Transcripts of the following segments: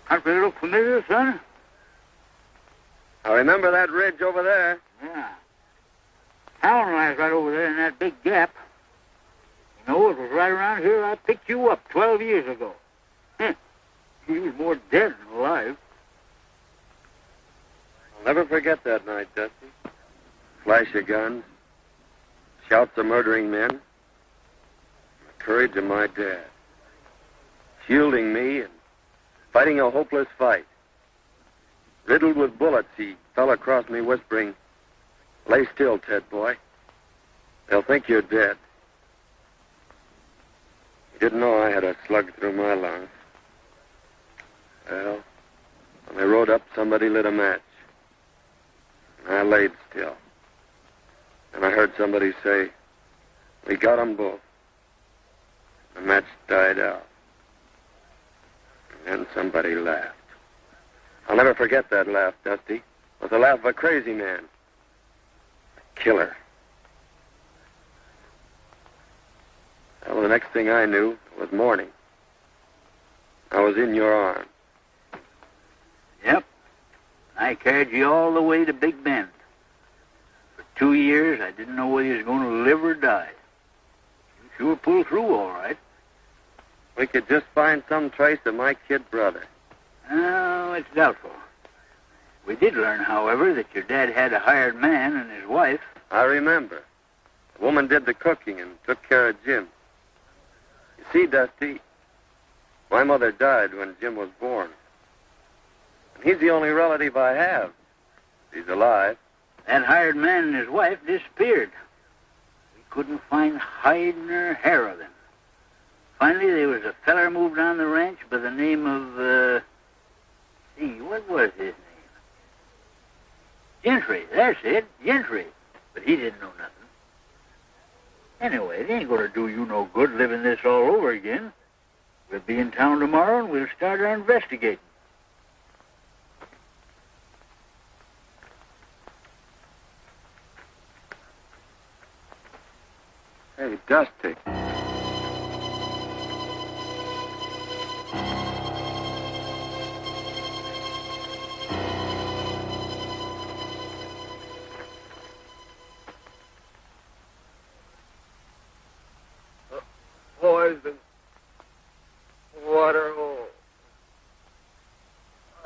Don't they look familiar, son? I remember that ridge over there. Yeah. Town lies right over there in that big gap. You know, it was right around here I picked you up 12 years ago. You was more dead than alive. I'll never forget that night, Dusty. Flash of guns, shouts of murdering men, the courage of my dad. Shielding me and fighting a hopeless fight. Riddled with bullets, he fell across me whispering, "Lay still, Ted boy. They'll think you're dead." He didn't know I had a slug through my lungs. Well, when they rode up, somebody lit a match. And I laid still. And I heard somebody say, "We got 'em both." The match died out. And then somebody laughed. I'll never forget that laugh, Dusty. It was the laugh of a crazy man. A killer. Well, the next thing I knew, it was morning. I was in your arms. Yep. I carried you all the way to Big Bend. For 2 years, I didn't know whether you was going to live or die. You sure pulled through all right. We could just find some trace of my kid brother. Oh, it's doubtful. We did learn, however, that your dad had a hired man and his wife. I remember. The woman did the cooking and took care of Jim. You see, Dusty, my mother died when Jim was born. And he's the only relative I have. He's alive. That hired man and his wife disappeared. We couldn't find hide nor hair of them. Finally, there was a feller moved on the ranch by the name of, what was his name? Gentry, that's it, Gentry. But he didn't know nothing. Anyway, it ain't going to do you no good living this all over again. We'll be in town tomorrow and we'll start our investigating. Hey, Dusty. Poison. Water hole.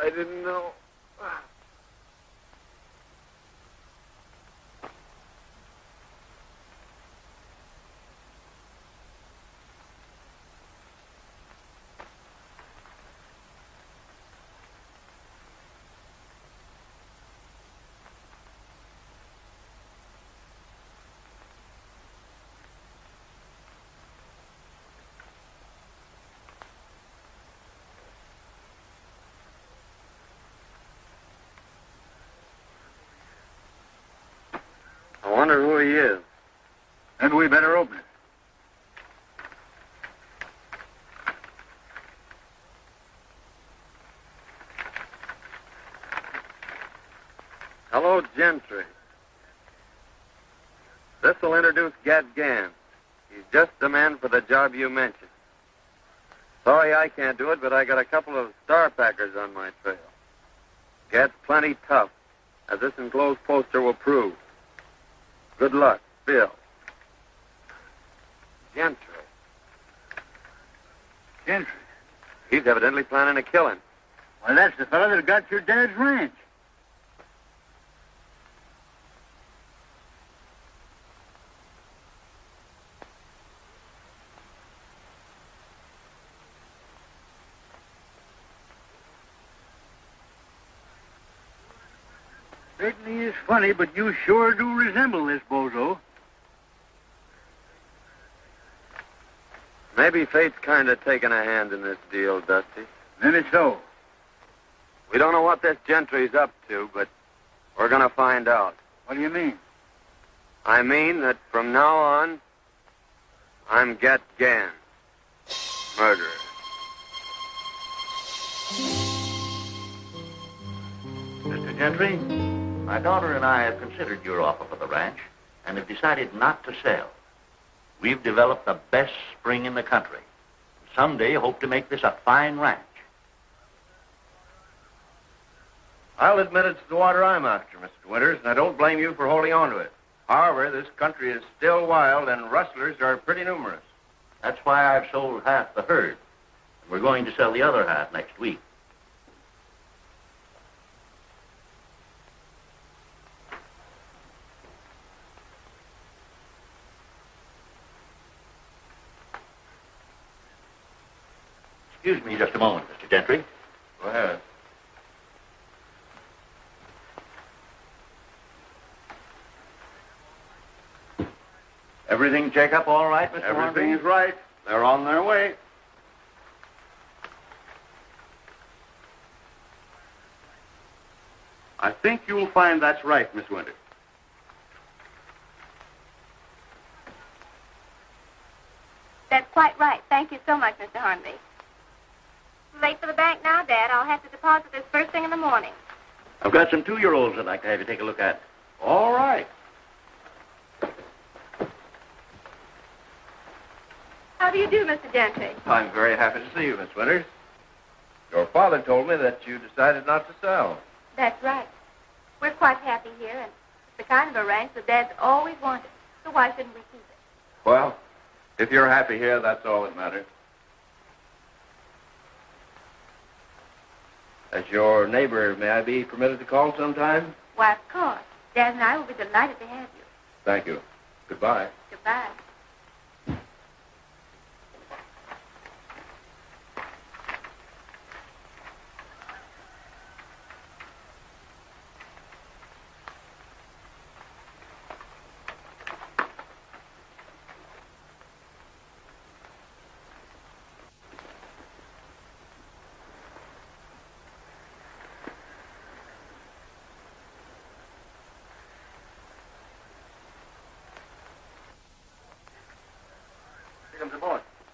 I didn't know. I wonder who he is. Then we better open it. Hello, Gentry. This'll introduce Gad Gans. He's just the man for the job you mentioned. Sorry I can't do it, but I got a couple of star packers on my trail. Gad's plenty tough, as this enclosed poster will prove. Good luck, Bill. Gentry. Gentry? He's evidently planning a killing. Well, that's the fellow that got your dad's ranch. Certainly is funny, but you sure do resemble this bozo. Maybe fate's kind of taking a hand in this deal, Dusty. Maybe so. We don't know what this Gentry's up to, but we're going to find out. What do you mean? I mean that from now on, I'm Gad Gans, murderer. Mr. Gentry, my daughter and I have considered your offer for the ranch and have decided not to sell. We've developed the best spring in the country. Someday hope to make this a fine ranch. I'll admit it's the water I'm after, Mr. Winters, and I don't blame you for holding on to it. However, this country is still wild, and rustlers are pretty numerous. That's why I've sold half the herd. We're going to sell the other half next week. Excuse me just a moment, Mr. Gentry. Go ahead. Everything check up all right, Mr. Everything's right. They're on their way. I think you'll find that's right, Miss Winters. That's quite right. Thank you so much, Mr. Hornby. Late for the bank now, Dad. I'll have to deposit this first thing in the morning. I've got some 2-year-olds I'd like to have you take a look at. All right. How do you do, Mr. Gentry? I'm very happy to see you, Miss Winters. Your father told me that you decided not to sell. That's right. We're quite happy here, and it's the kind of a ranch that Dad's always wanted. So why shouldn't we keep it? Well, if you're happy here, that's all that matters. As your neighbor, may I be permitted to call sometime? Why, of course. Dad and I will be delighted to have you. Thank you. Goodbye. Goodbye.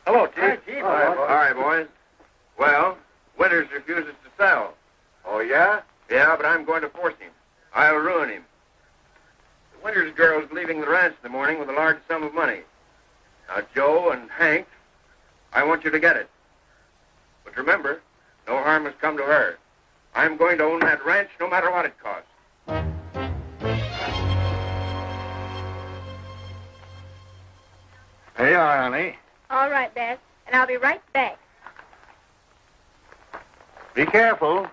Hello, Chief. Hi, Chief. All right, boys. Well, Winters refuses to sell. Oh, yeah? Yeah, but I'm going to force him. I'll ruin him. The Winters girl's leaving the ranch in the morning with a large sum of money. Now, Joe and Hank, I want you to get it. But remember, no harm has come to her. I'm going to own that ranch no matter what it costs. Here you are, honey. All right, Dad. And I'll be right back. Be careful.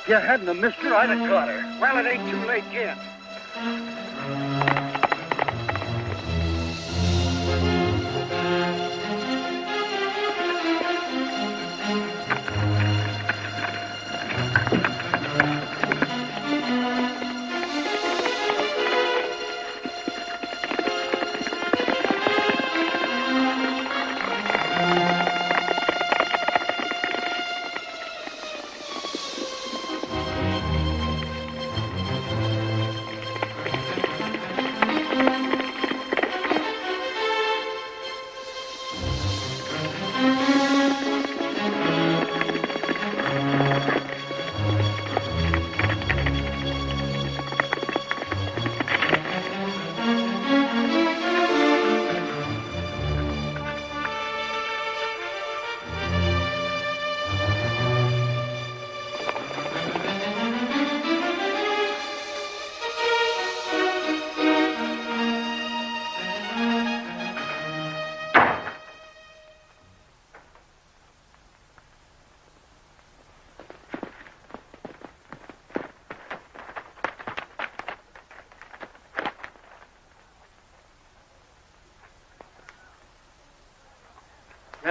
If you hadn't have missed her, I'd have got her. Well, it ain't too late yet.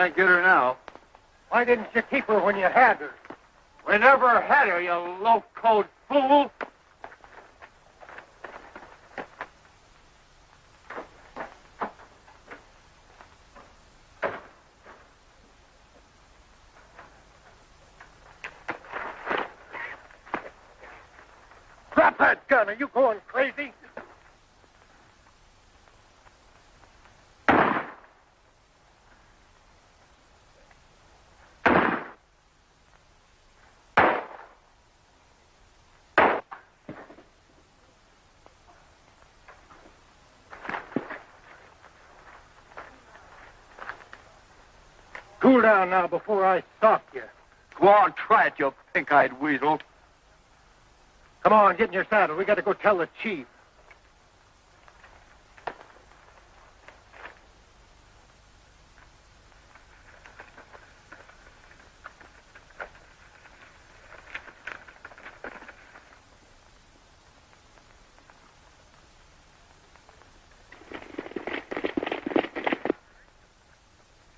Can't get her now. Why didn't you keep her when you had her? We never had her, you low-code fool. Drop that gun. Are you going crazy? Cool down now before I sock you. Go on, try it, you pink-eyed weasel. Come on, get in your saddle. We got to go tell the chief.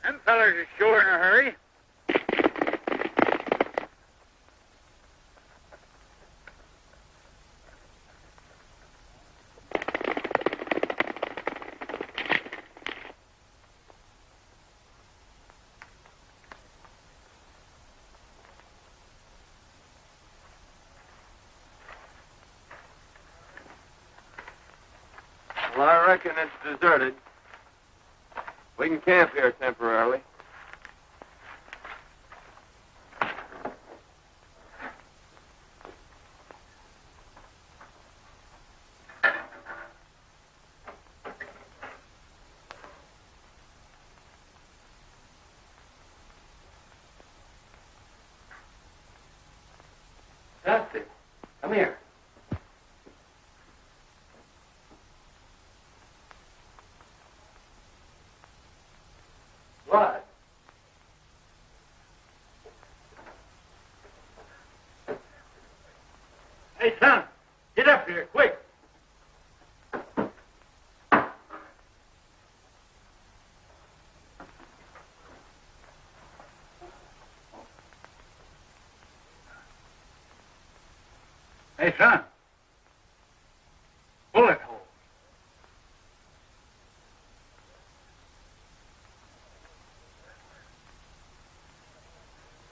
Them fellers are sure in a hurry. Well, I reckon it's deserted. We can camp here temporarily. Dusty, come here. What? Hey, son, get up here, quick. Hey, son. Bullet hole.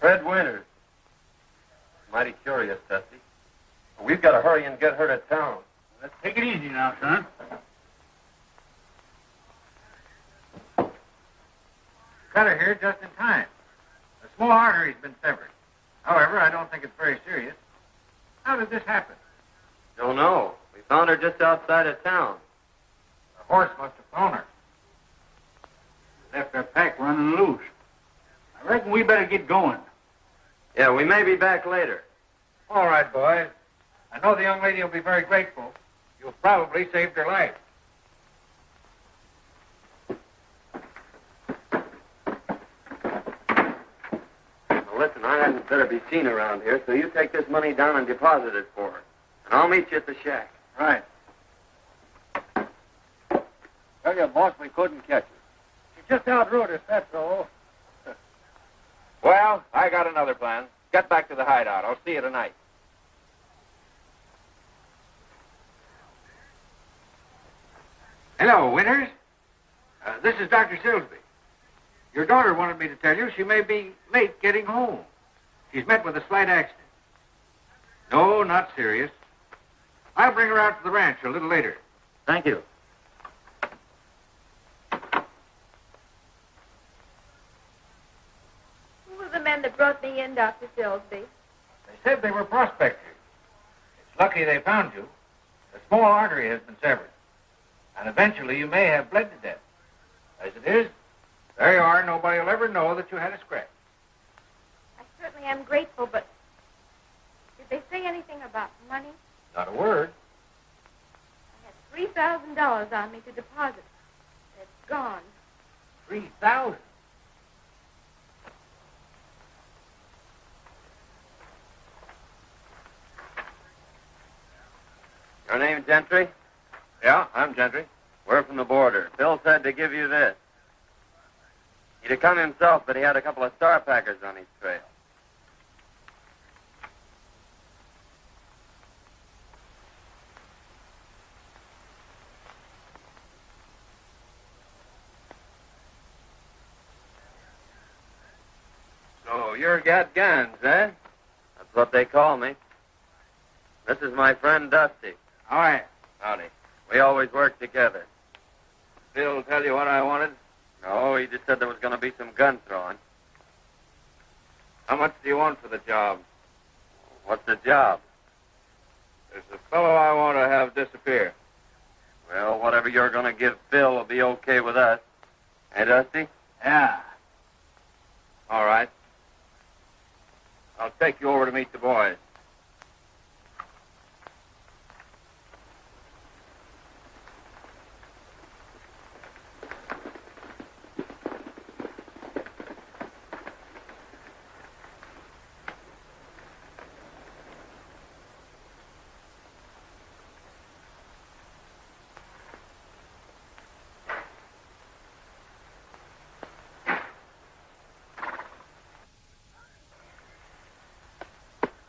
Fred Winters. Mighty curious, Dusty. We've got to hurry and get her to town. Let's take it easy now, son. Cut her here just in time. A small artery's been severed. However, I don't think it's very serious. How did this happen? Don't know. We found her just outside of town. The horse must have thrown her. Left our pack running loose. I reckon we better get going. Yeah, we may be back later. All right, boys. I know the young lady will be very grateful. You've probably saved her life. Now, listen, I hadn't better be seen around here, so you take this money down and deposit it for her. And I'll meet you at the shack. Right. Tell you, boss, we couldn't catch her. She just outrode us, that's all. Well, I got another plan. Get back to the hideout. I'll see you tonight. Hello, Winters. This is Dr. Silsby. Your daughter wanted me to tell you she may be late getting home. She's met with a slight accident. No, not serious. I'll bring her out to the ranch a little later. Thank you. Who were the men that brought me in, Dr. Silsby? They said they were prospectors. It's lucky they found you. The small artery has been severed. And eventually you may have bled to death. As it is, there you are. Nobody will ever know that you had a scratch. I certainly am grateful, but did they say anything about money? Not a word. I had $3,000 on me to deposit. It's gone. 3,000. Your name, Gentry? Yeah, I'm Gentry. We're from the border. Phil said to give you this. He'd have come himself, but he had a couple of star packers on his trail. So you're got guns, eh? That's what they call me. This is my friend Dusty. All right. Howdy. We always work together. Bill tell you what I wanted? No, he just said there was going to be some gun throwing. How much do you want for the job? What's the job? There's a fellow I want to have disappear. Well, whatever you're going to give Phil will be okay with us. Hey, Dusty? Yeah. All right. I'll take you over to meet the boys.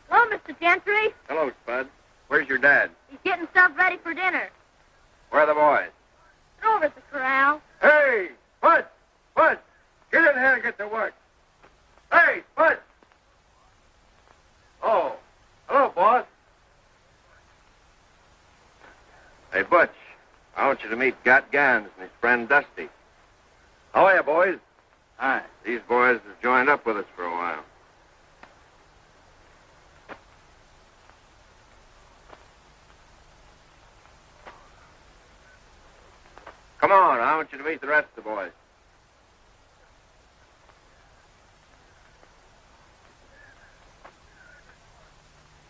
Hello, Mr. Gentry. Hello, Spud. Where's your dad? He's getting stuff ready for dinner. Where are the boys? They're over at the corral. Hey, Spud! Spud! Get in here and get to work. Hey, Spud! Oh, hello, boss. Hey, Butch, I want you to meet Gat Gans and his friend Dusty. How are you, boys? Hi. These boys have joined up with us for a while. Come on, I want you to meet the rest of the boys.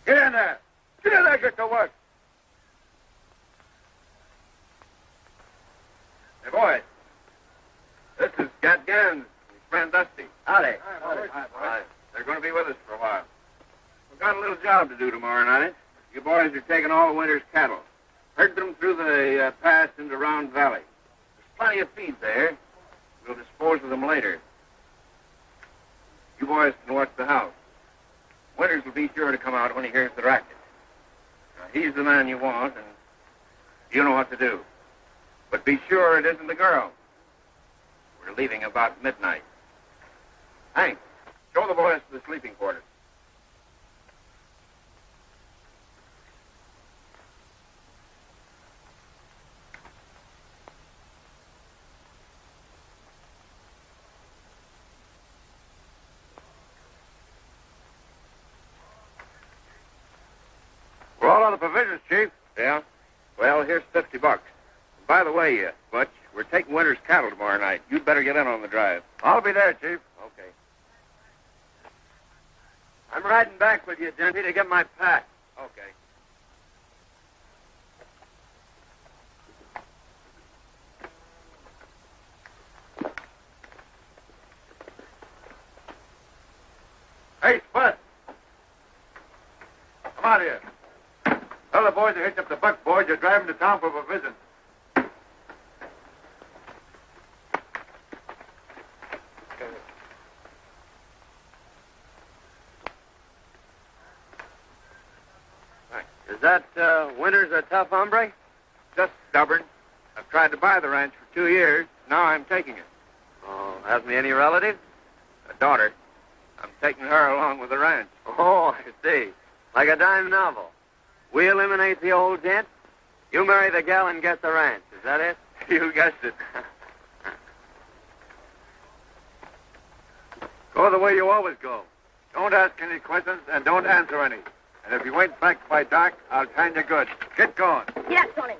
Get in there! Get in there, get to work! Hey, boys. This is Gat Gans, his friend Dusty. Howdy. Hi. They're going to be with us for a while. We've got a little job to do tomorrow night. You boys are taking all the winter's cattle. Herd them through the pass into Round Valley. Plenty of feed there. We'll dispose of them later. You boys can watch the house. Winters will be sure to come out when he hears the racket. Now, he's the man you want, and you know what to do. But be sure it isn't the girl. We're leaving about midnight. Hank, show the boys to the sleeping quarters. We're all out of provisions, Chief. Yeah? Well, here's $50. By the way, Butch, we're taking Winter's cattle tomorrow night. You'd better get in on the drive. I'll be there, Chief. Okay. I'm riding back with you, Genty, to get my pack. Okay. Hey, Spud. Come out here. Tell the boys to hitch up the buck boys. You're driving to town for a visit. Is that Winters a tough hombre? Just stubborn. I've tried to buy the ranch for 2 years. Now I'm taking it. Oh, hasn't he any relatives? A daughter. I'm taking her along with the ranch. Oh, I see. Like a dime novel. We eliminate the old gent. You marry the gal and get the ranch. Is that it? You guessed it. Go the way you always go. Don't ask any questions and don't answer any. And if you ain't back by dark, I'll time you good. Get going. Yeah, Tony.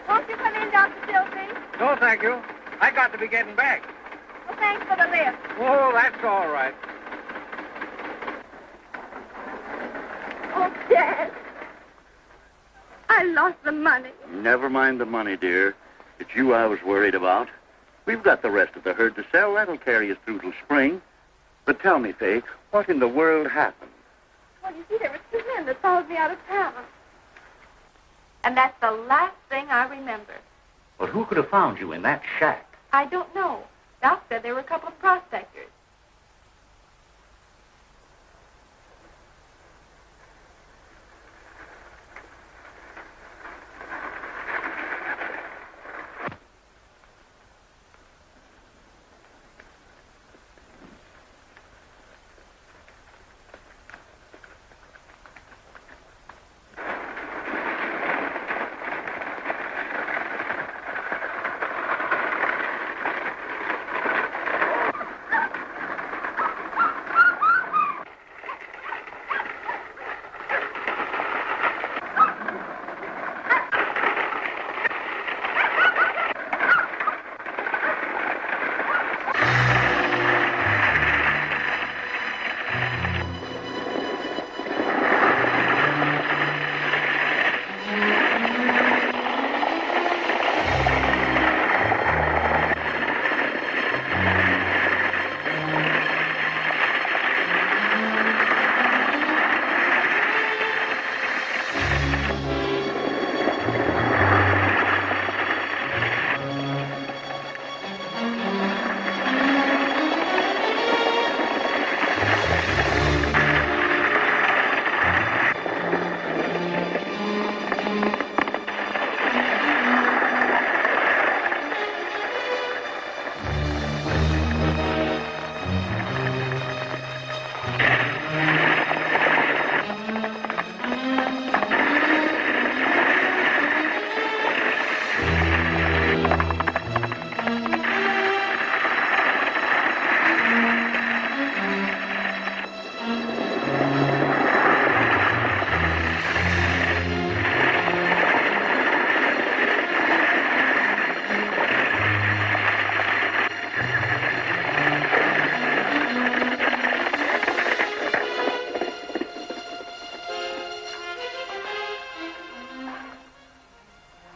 Won't you come in, Dr. Silsby? No, thank you. I got to be getting back. Well, thanks for the lift. Oh, that's all right. Oh, Dad. I lost the money. Never mind the money, dear. It's you I was worried about. We've got the rest of the herd to sell. That'll carry us through till spring. But tell me, Faye, what in the world happened? Well, you see, there were two men that followed me out of town. And that's the last thing I remember. Well, who could have found you in that shack? I don't know. Doc said there were a couple of prospectors.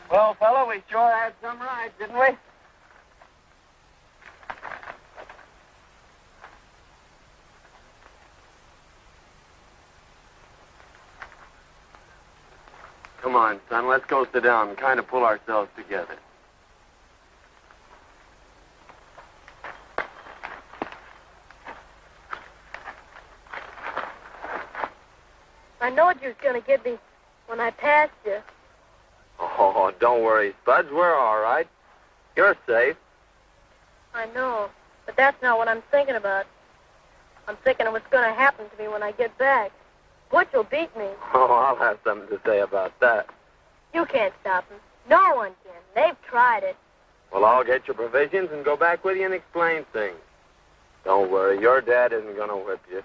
Well, fella, we sure had some rides, didn't we? Come on, son, let's go sit down and kind of pull ourselves together. I knowed you was going to get me when I passed you. Oh, don't worry, Spuds. We're all right. You're safe. I know, but that's not what I'm thinking about. I'm thinking of what's going to happen to me when I get back. Butch will beat me. Oh, I'll have something to say about that. You can't stop him. No one can. They've tried it. Well, I'll get your provisions and go back with you and explain things. Don't worry, your dad isn't going to whip you.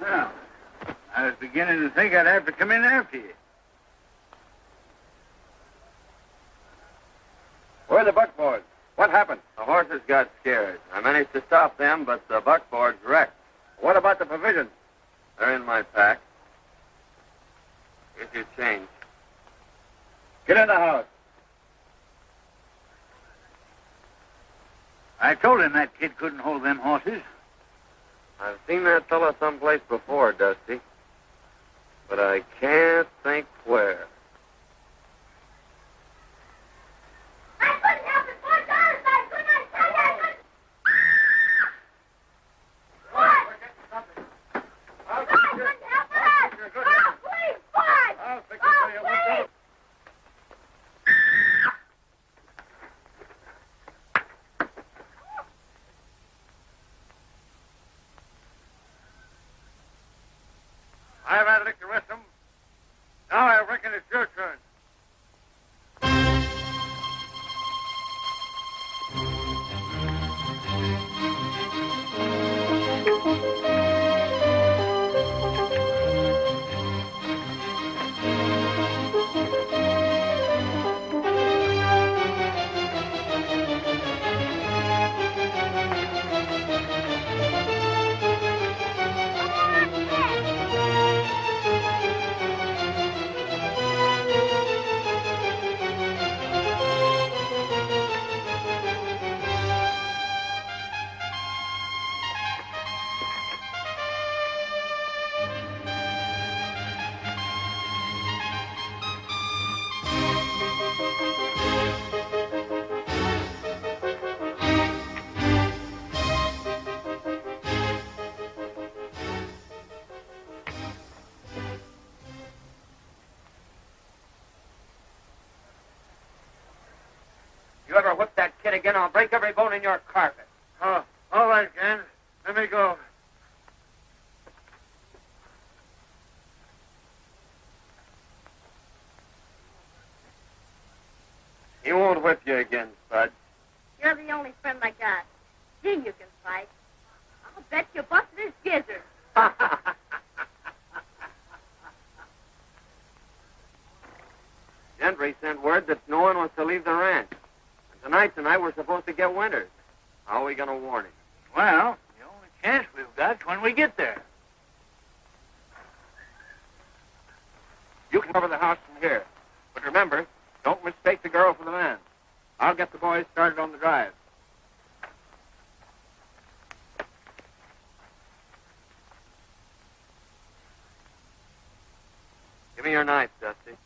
Well, I was beginning to think I'd have to come in after you. Where are the buckboards? What happened? The horses got scared. I managed to stop them, but the buckboard's wrecked. What about the provisions? They're in my pack. Here's your change. Get in the house. I told him that kid couldn't hold them horses. I've seen that fella someplace before, Dusty. But I can't think where. I couldn't help it, Butch. Honest, I couldn't. I tell you, I couldn't. What? I couldn't help it. Oh, please, Butch. I'll fix it Oh, for you. please. I've had a lick to rest them. Now I reckon it's your turn. You ever whip that kid again, I'll break every bone in your carpet. Oh, all right, Ken. Let me go. He won't whip you again, Spud. You're the only friend I got. Gene you can fight. I'll bet you busted his gizzard. Gentry sent word that no one was to leave the ranch. And tonight we're supposed to get Winters. How are we going to warn him? Well, the only chance we've got is when we get there. You can cover the house from here. But remember, don't mistake the girl for the man. I'll get the boys started on the drive. Give me your knife, Dusty.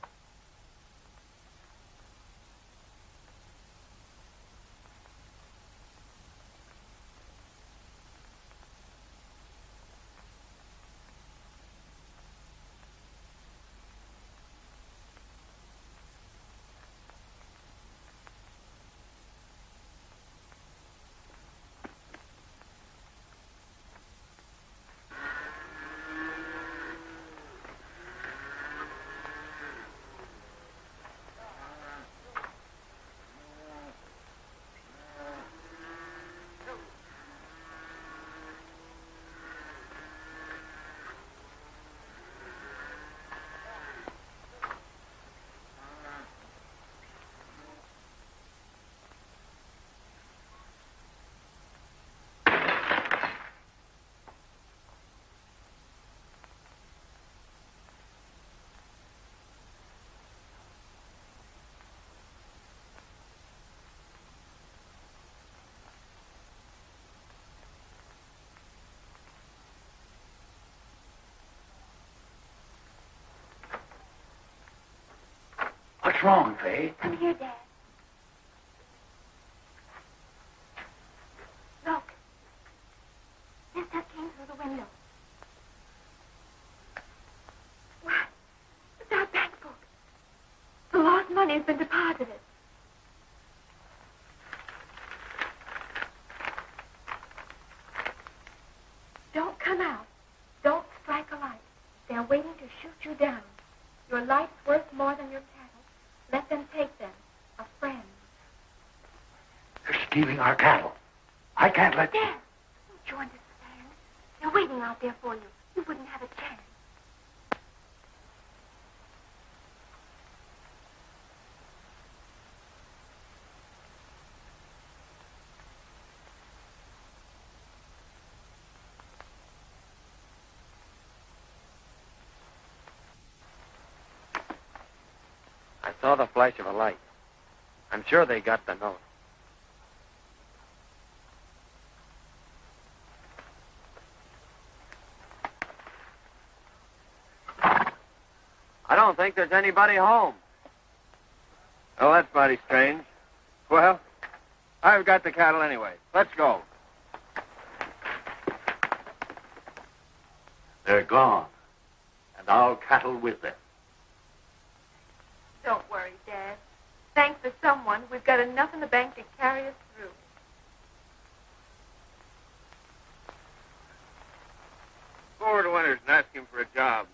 What's wrong, Faye? Come here, Dad. Look. This stuff came through the window. What? It's our bank book. The lost money has been deposited. Don't come out. Don't strike a light. They're waiting to shoot you down. Your life's worth more than your cattle. Let them take them. A friend. They're stealing our cattle. I can't let Dad, don't you understand? They're waiting out there for you. You wouldn't have a chance. I saw the flash of a light. I'm sure they got the note. I don't think there's anybody home. Oh, that's mighty strange. Well, I've got the cattle anyway. Let's go. They're gone. And our cattle with them. Don't worry, Dad. Thanks to someone, we've got enough in the bank to carry us through. Go over to Winters and ask him for a job.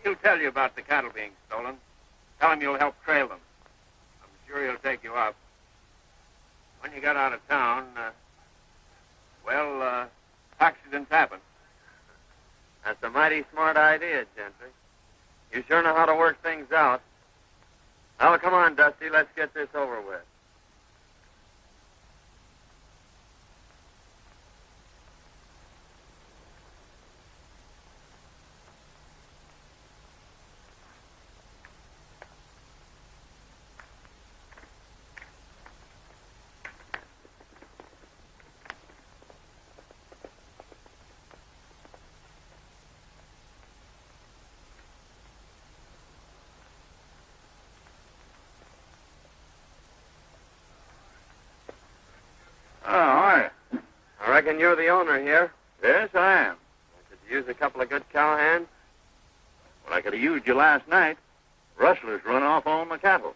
He'll tell you about the cattle being stolen. Tell him you'll help trail them. I'm sure he'll take you up. When you got out of town, accidents happen. That's a mighty smart idea, Gentry. You sure know how to work things out. Well, come on, Dusty. Let's get this over with. reckon you're the owner here. Yes, I am. Could you use a couple of good cowhands? Well, I could have used you last night. Rustlers run off all my cattle.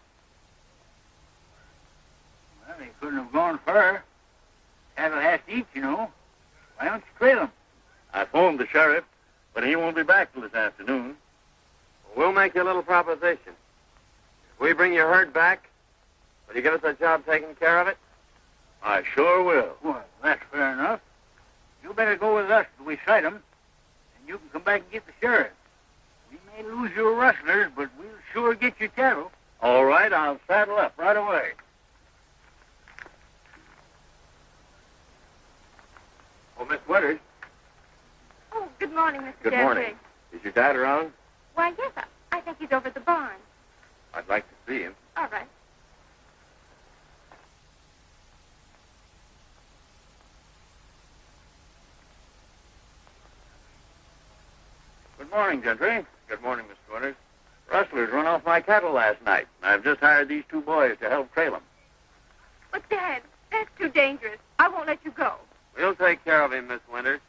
Well, they couldn't have gone far. Cattle has to eat, you know. Why don't you trail them? I phoned the sheriff, but he won't be back till this afternoon. We'll make you a little proposition. If we bring your herd back, will you give us a job taking care of it? I sure will. Well, that's fair enough. You better go with us till we sight 'em, and you can come back and get the sheriff. We may lose your rustlers, but we'll sure get your cattle. All right, I'll saddle up right away. Oh, Miss Winters. Oh, good morning, Mr. Good Gentry. morning. Is your dad around? Why, yes, I think he's over at the barn. I'd like to see him. All right. Good morning, Gentry. Good morning, Mr. Winters. Rustlers run off my cattle last night. I've just hired these two boys to help trail them. But, Dad, that's too dangerous. I won't let you go. We'll take care of him, Miss Winters.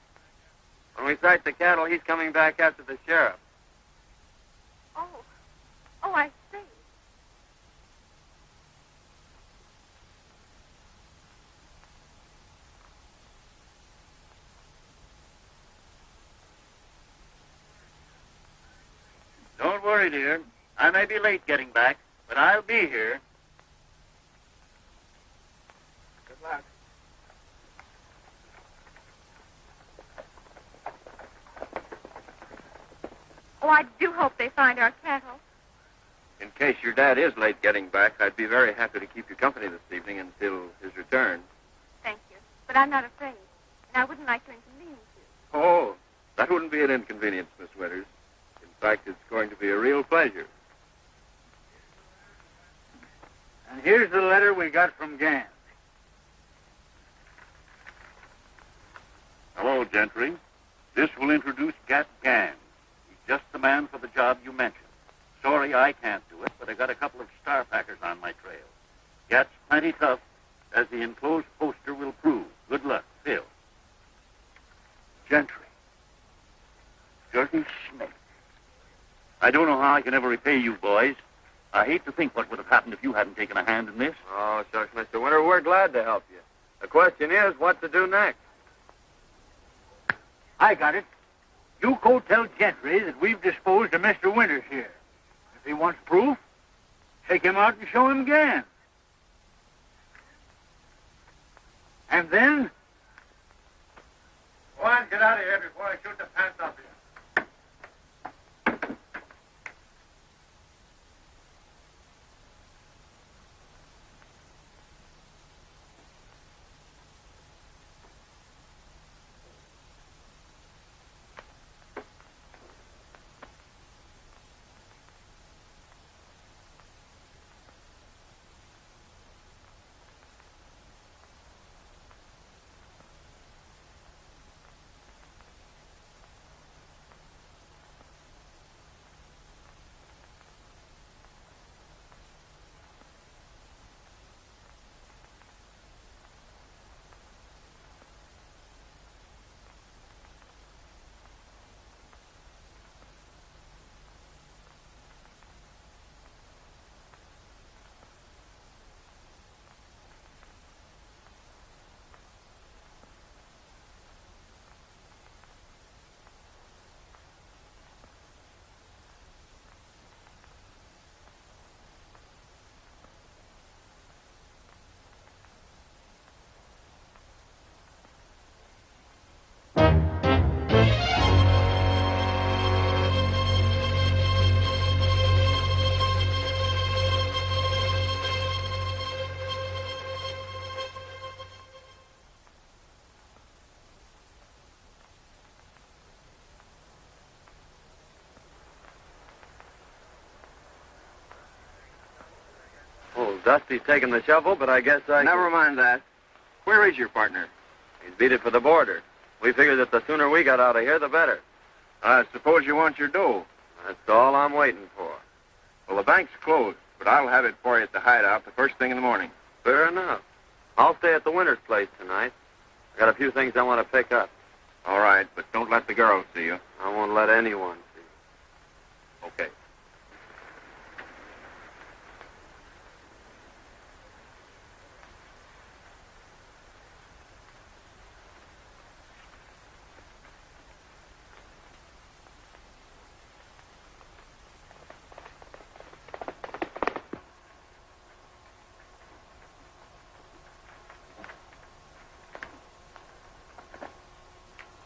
When we sight the cattle, he's coming back after the sheriff. Oh, I see. Don't worry, dear. I may be late getting back, but I'll be here. Good luck. Oh, I do hope they find our cattle. In case your dad is late getting back, I'd be very happy to keep you company this evening until his return. Thank you. But I'm not afraid. And I wouldn't like to inconvenience you. Oh, that wouldn't be an inconvenience, Miss Winters. In fact, it's going to be a real pleasure. And here's the letter we got from Gans. Hello, Gentry. This will introduce Gat Gans. He's just the man for the job you mentioned. Sorry I can't do it, but I got a couple of star packers on my trail. Gat's plenty tough, as the enclosed poster will prove. Good luck, Phil. Gentry. Dirty snake. I don't know how I can ever repay you boys. I hate to think what would have happened if you hadn't taken a hand in this. Oh, shucks, Mr. Winter, we're glad to help you. The question is, what to do next? I got it. You go tell Gentry that we've disposed of Mr. Winters here. If he wants proof, take him out and show him Gans. And then... Go on, get out of here before I shoot the pants off you. Dusty's taken the shovel, but I guess Never mind that. Where is your partner? He's beat it for the border. We figured that the sooner we got out of here, the better. I suppose you want your dough. That's all I'm waiting for. Well, the bank's closed, but I'll have it for you at the hideout the first thing in the morning. Fair enough. I'll stay at the Winters place tonight. Got a few things I want to pick up. All right, but don't let the girls see you. I won't let anyone see. Okay.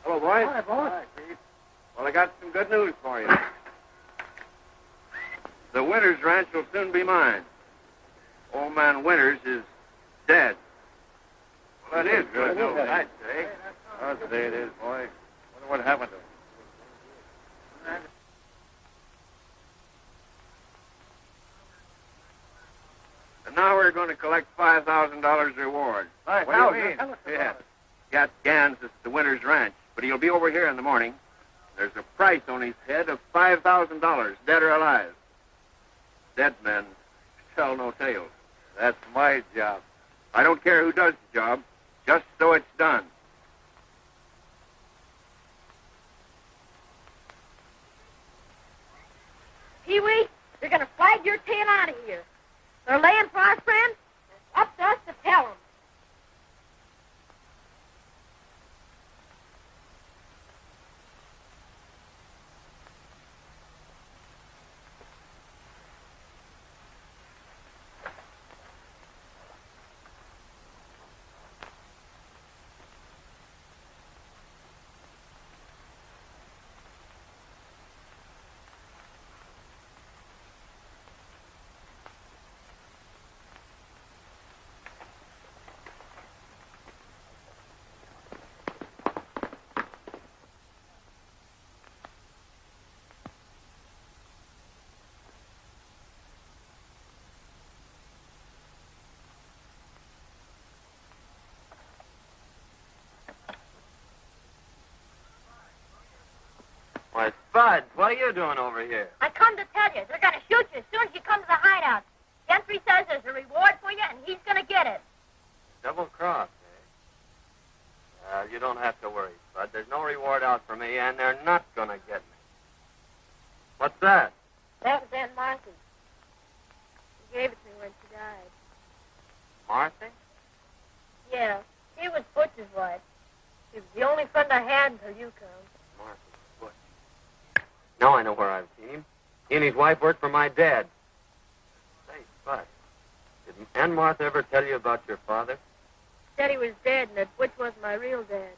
Hello, boys. Hi, boss. Well, I got some good news for you. The Winters ranch will soon be mine. Old man Winters is dead. Well, that is good news. I'd say. I'll say it is, boy. Wonder what happened to him. And now we're going to collect $5,000 reward. What do you mean? Yeah. Got Gans at the Winters ranch, but he'll be over here in the morning. There's a price on his head of $5,000, dead or alive. Dead men tell no tales. That's my job. I don't care who does the job, just so it's done. Pee-wee, you're going to flag your tail out of here. They're laying for our friends. It's up to us to tell them. Why, Spud, what are you doing over here? I come to tell you, they're going to shoot you as soon as you come to the hideout. Gentry says there's a reward for you, and he's going to get it. Double cross, eh? You don't have to worry, Spud. There's no reward out for me, and they're not going to get me. What's that? That was Aunt Martha. She gave it to me when she died. Martha? Yeah, she was Butch's wife. She was the only friend I had until you come. Martha Butch. Now I know where I've seen him. He and his wife worked for my dad. Say, Spud, did Aunt Martha ever tell you about your father? Said he was dead and that Butch wasn't my real dad.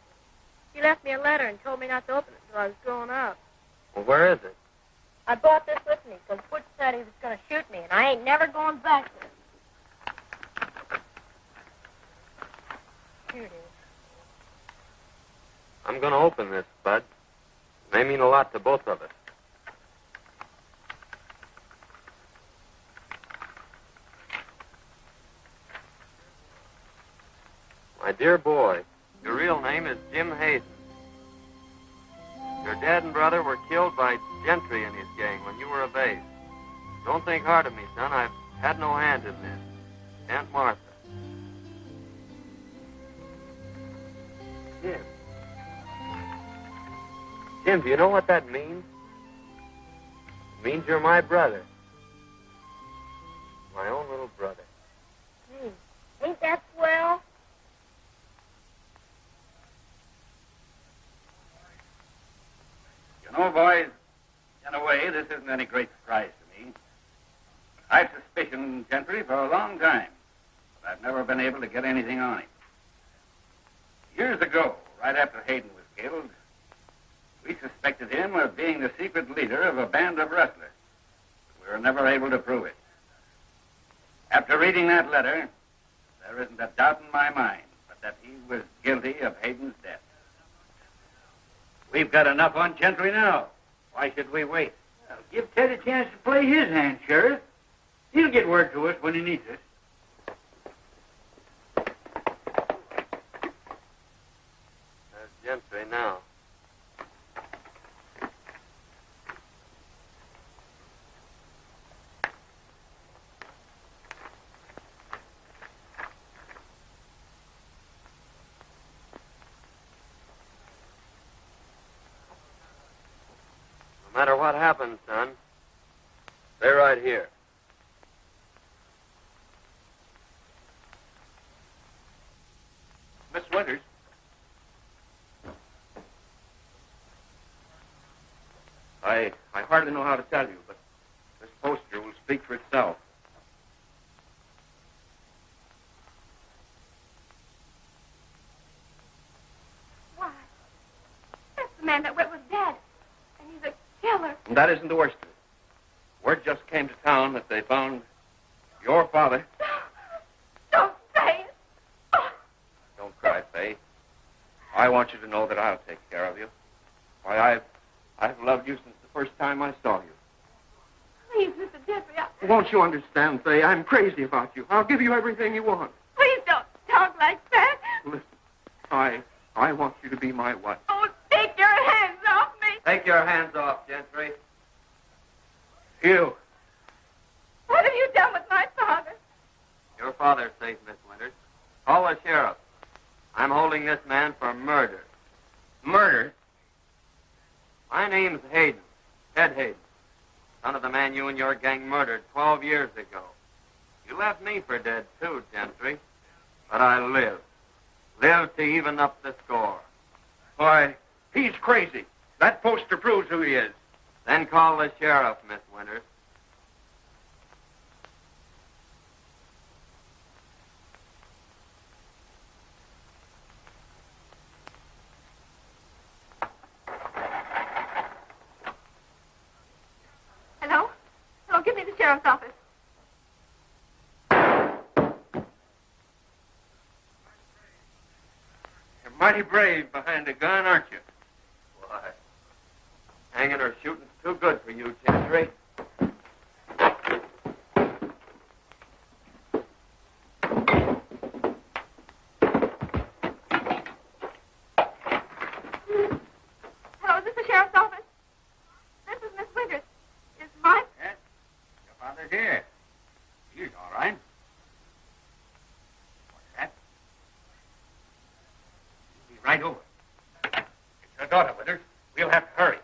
She left me a letter and told me not to open it until I was grown up. Well, where is it? I brought this with me because Butch said he was going to shoot me, and I ain't never going back there. Here it is. I'm going to open this, Spud. It may mean a lot to both of us. My dear boy, your real name is Jim Hayden. Your dad and brother were killed by Gentry and his gang when you were a babe. Don't think hard of me, son. I've had no hand in this. Aunt Martha. Jim. Jim, do you know what that means? It means you're my brother. My own little brother. Hey, ain't that swell? You know, boys, in a way, this isn't any great surprise to me. I've suspicioned Gentry for a long time, but I've never been able to get anything on him. Years ago, right after Hayden was killed, we suspected him of being the secret leader of a band of rustlers. But we were never able to prove it. After reading that letter, there isn't a doubt in my mind but that he was guilty of Hayden's death. We've got enough on Gentry now. Why should we wait? Well, give Ted a chance to play his hand, Sheriff. He'll get word to us when he needs us. There's Gentry now. No matter what happens, son, stay right here. Miss Winters. I hardly know how to tell you, but this poster will speak for itself. Why? That's the man that went with Dad. And he's a killer. And that isn't the worst of it. Word just came to town that they found your father. Don't say it. Oh. Don't cry, Faye. I want you to know that I'll take care of you. Why, I've loved you since the first time I saw you. Please, Mr. Jeffrey, Won't you understand, Faye? I'm crazy about you. I'll give you everything you want. please don't talk like that. Listen, I want you to be my wife. Oh, take your hands off me. Take your hands off, Gentry. You. What have you done with my father? Your father's safe, Miss Winters. Call the sheriff. I'm holding this man for murder. Murder? My name's Hayden, Ted Hayden, son of the man you and your gang murdered 12 years ago. You left me for dead, too, Gentry. But I live. Live to even up the score. Why, he's crazy. That poster proves who he is. Then call the sheriff, Miss Winters. Hello? Hello, give me the sheriff's office. You're mighty brave behind a gun, aren't you? Why, hanging or shooting's too good for you, Gentry. Hello, is this the sheriff's office? This is Miss Winters. Is my... Yes? Your father's here. He's all right. What's that? You'll be right over. It's your daughter, Winters. We'll have to hurry.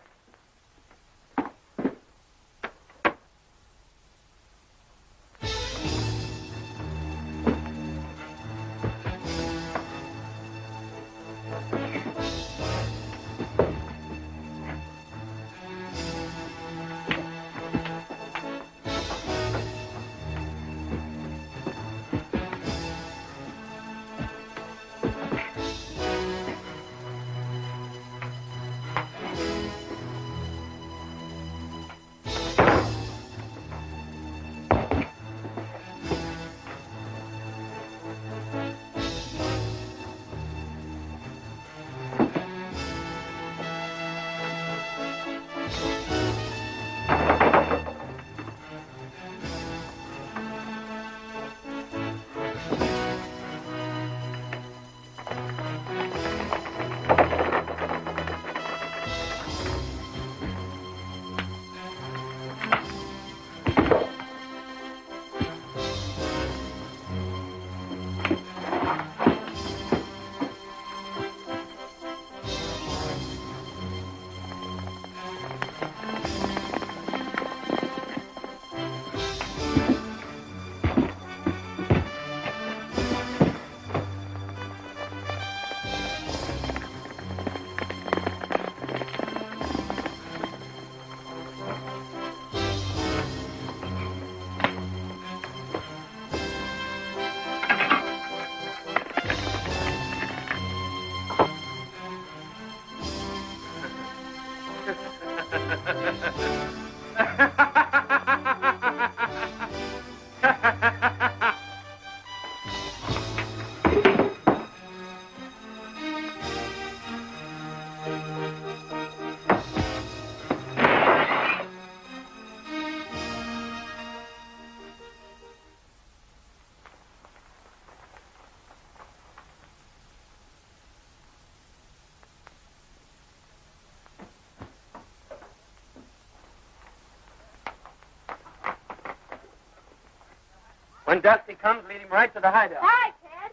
When Dusty comes, lead him right to the hideout. Hi, Ted.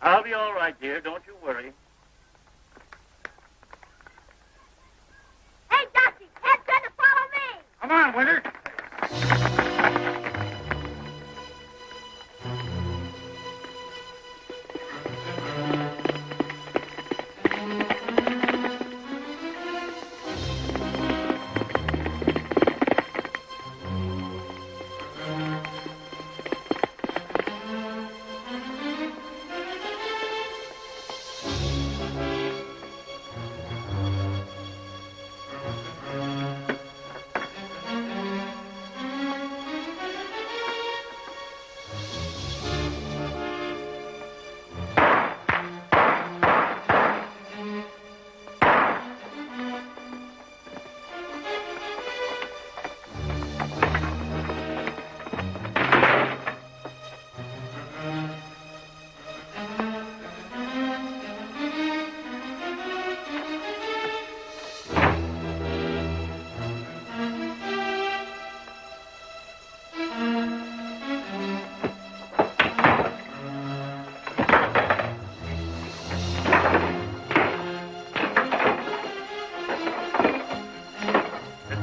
I'll be all right, dear. Don't you worry. Hey, Dusty, head to follow me. Come on, Winter.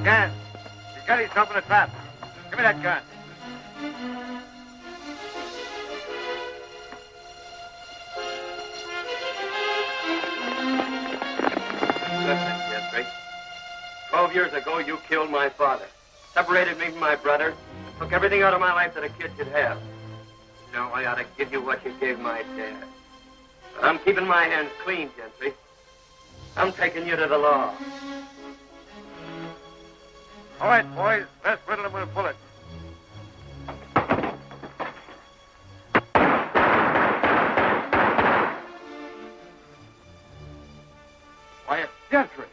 Gun. He's got himself in a trap. Give me that gun. Listen, Gentry. 12 years ago, you killed my father. Separated me from my brother. Took everything out of my life that a kid should have. Now I ought to give you what you gave my dad. But I'm keeping my hands clean, Gentry. I'm taking you to the law. All right, boys. Let's riddle him with a bullet. Why, it's Gentry.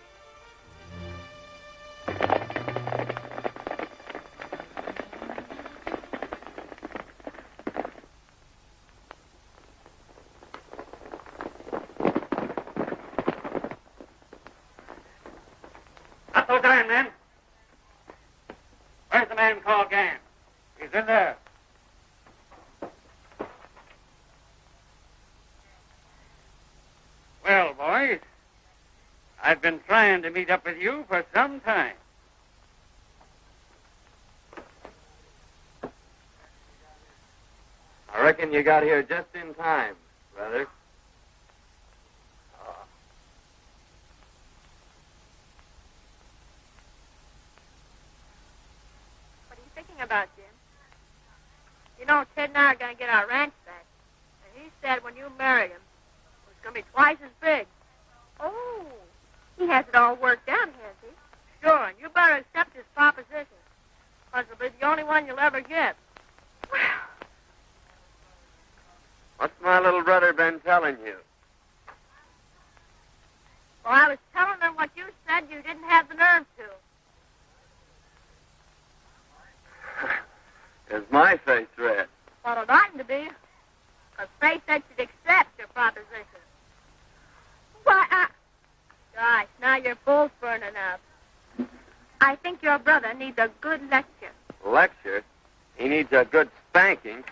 Not those iron men. Where's the man called Gan? He's in there. Well, boys, I've been trying to meet up with you for some time. I reckon you got here just in time, brother. What are you thinking about, Jim? You know, Ted and I are going to get our ranch back. And he said when you marry him, it's going to be twice as big. Oh, he has it all worked out, has he? Sure, and you better accept his proposition. Because it'll be the only one you'll ever get. Well, What's my little brother been telling you? well, I was telling him what you said you didn't have the nerve to. Is my face red? Well, it oughtn't to be. Because Faye said she'd accept your proposition. Why, Gosh, now your bull's burning up. I think your brother needs a good lecture. Lecture? He needs a good spanking.